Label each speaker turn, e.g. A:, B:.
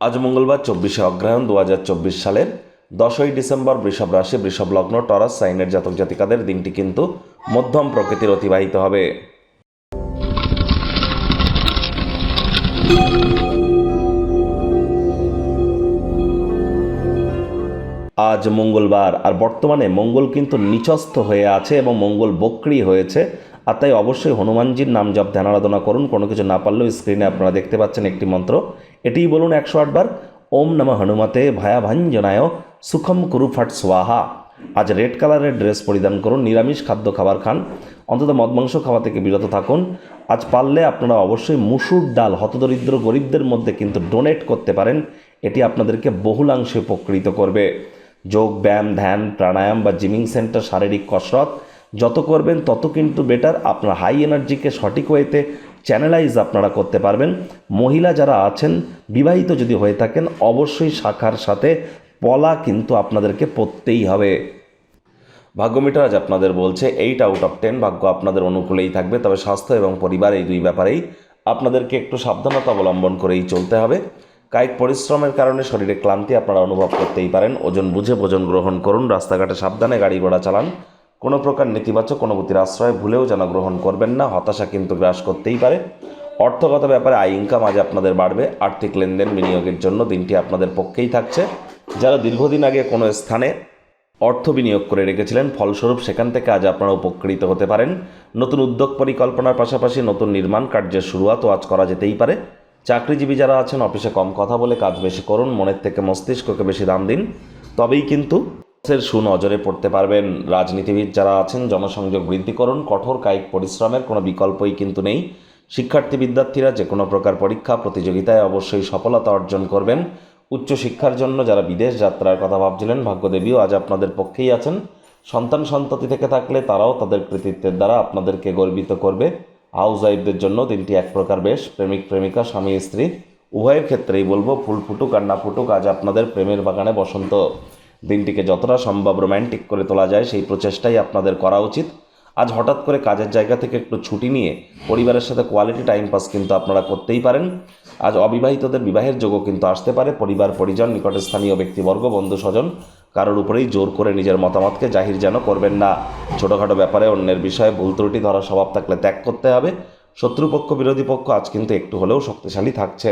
A: আজ মঙ্গলবার 24শে অগ্রহায়ণ 2024 সালের 10ই ডিসেম্বর বৃষভ রাশি বৃষভ লগ্ন টরাস সাইনের জাতক জাতিকাদের দিনটি কিন্তু মধ্যম প্রকৃতির অতিবাহিত হবে। আজ মঙ্গলবার, আর বর্তমানে মঙ্গল কিন্তু নিচস্থ হয়ে আছে এবং মঙ্গল বক্রী হয়েছে। আর তাই অবশ্যই হনুমানজির নাম জপ ধ্যান আরাধনা করুন। কোনো কিছু না পারলেও স্ক্রিনে আপনারা দেখতে পাচ্ছেন একটি মন্ত্র, এটিই বলুন 108 বার, ওম নমঃ হনুমতে ভয়াভাঞ্জনায় সুখম কুরু ফট স্বাহা। আজ রেড কালারের ড্রেস পরিধান করুন, নিরামিষ খাদ্য খাবার খান, অন্তত মদ মাংস খাওয়া থেকে বিরত থাকুন। আজ পারলে আপনারা অবশ্যই মুসুর ডাল হতদরিদ্র গরিবদের মধ্যে কিন্তু ডোনেট করতে পারেন, এটি আপনাদেরকে বহুলাংশে উপকৃত করবে। যোগ ব্যায়াম ধ্যান প্রাণায়াম বা জিমিং সেন্টার শারীরিক কসরত যত করবেন তত কিন্তু বেটার, আপনার হাই এনার্জিকে সঠিক ওয়েতে চ্যানেলাইজ আপনারা করতে পারবেন। মহিলা যারা আছেন, বিবাহিত যদি হয়ে থাকেন, অবশ্যই শাখার সাথে পলা কিন্তু আপনাদেরকে পরতেই হবে। ভাগ্য মিটার আজ আপনাদের বলছে 8 আউট অফ 10, ভাগ্য আপনাদের অনুকূলেই থাকবে। তবে স্বাস্থ্য এবং পরিবার এই দুই ব্যাপারেই আপনাদেরকে একটু সাবধানতা অবলম্বন করেই চলতে হবে। কায়িক পরিশ্রমের কারণে শরীরে ক্লান্তি আপনারা অনুভব করতেই পারেন। ওজন বুঝে ভোজন গ্রহণ করুন, রাস্তাঘাটে সাবধানে গাড়ি ঘোড়া চালান। কোনো প্রকার নেতিবাচক অনুভূতির আশ্রয় ভুলেও যেন গ্রহণ করবেন না, হতাশা কিন্তু গ্রাস করতেই পারে। অর্থগত ব্যাপারে আয় ইনকাম আজ আপনাদের বাড়বে। আর্থিক লেনদেন বিনিয়োগের জন্য দিনটি আপনাদের পক্ষেই থাকছে। যারা দীর্ঘদিন আগে কোনো স্থানে অর্থ বিনিয়োগ করে রেখেছিলেন, ফলস্বরূপ সেখান থেকে আজ আপনারা উপকৃত হতে পারেন। নতুন উদ্যোগ পরিকল্পনার পাশাপাশি নতুন নির্মাণ কার্যের শুরুয়াতও আজ করা যেতেই পারে। চাকরিজীবী যারা আছেন, অফিসে কম কথা বলে কাজ বেশি করুন, মনের থেকে মস্তিষ্ককে বেশি দাম দিন, তবেই কিন্তু সুনজরে পড়তে পারবেন। রাজনীতিবিদ যারা আছেন, জনসংযোগ বৃদ্ধি করুন, কঠোর কায়িক পরিশ্রমের কোনো বিকল্পই কিন্তু নেই। শিক্ষার্থী বিদ্যার্থীরা যে কোনো প্রকার পরীক্ষা প্রতিযোগিতায় অবশ্যই সফলতা অর্জন করবেন। উচ্চশিক্ষার জন্য যারা বিদেশ যাত্রার কথা ভাবছিলেন, ভাগ্যদেবীও আজ আপনাদের পক্ষেই আছেন। সন্তান সন্ততি থেকে থাকলে তারাও তাদের কৃতিত্বের দ্বারা আপনাদেরকে গর্বিত করবে। হাউস ওয়াইফদের জন্য দিনটি এক প্রকার বেশ। প্রেমিক প্রেমিকা স্বামী স্ত্রী উভয়ের ক্ষেত্রেই বলবো, ফুল ফুটুক আর না ফুটুক, আজ আপনাদের প্রেমের বাগানে বসন্ত। দিনটিকে যতটা সম্ভব রোম্যান্টিক করে তোলা যায় সেই প্রচেষ্টাই আপনাদের করা উচিত। আজ হঠাৎ করে কাজের জায়গা থেকে একটু ছুটি নিয়ে পরিবারের সাথে কোয়ালিটি টাইম পাস কিন্তু আপনারা করতেই পারেন। আজ অবিবাহিতদের বিবাহের যোগও কিন্তু আসতে পারে। পরিবার পরিজন নিকটে স্থানীয় ব্যক্তিবর্গ বন্ধু স্বজন কারোর উপরেই জোর করে নিজের মতামতকে জাহির যেন করবেন না। ছোটোখাটো ব্যাপারে অন্যের বিষয়ে ভুল ত্রুটি ধরার স্বভাব থাকলে ত্যাগ করতে হবে। শত্রুপক্ষ বিরোধী পক্ষ আজ কিন্তু একটু হলেও শক্তিশালী থাকছে।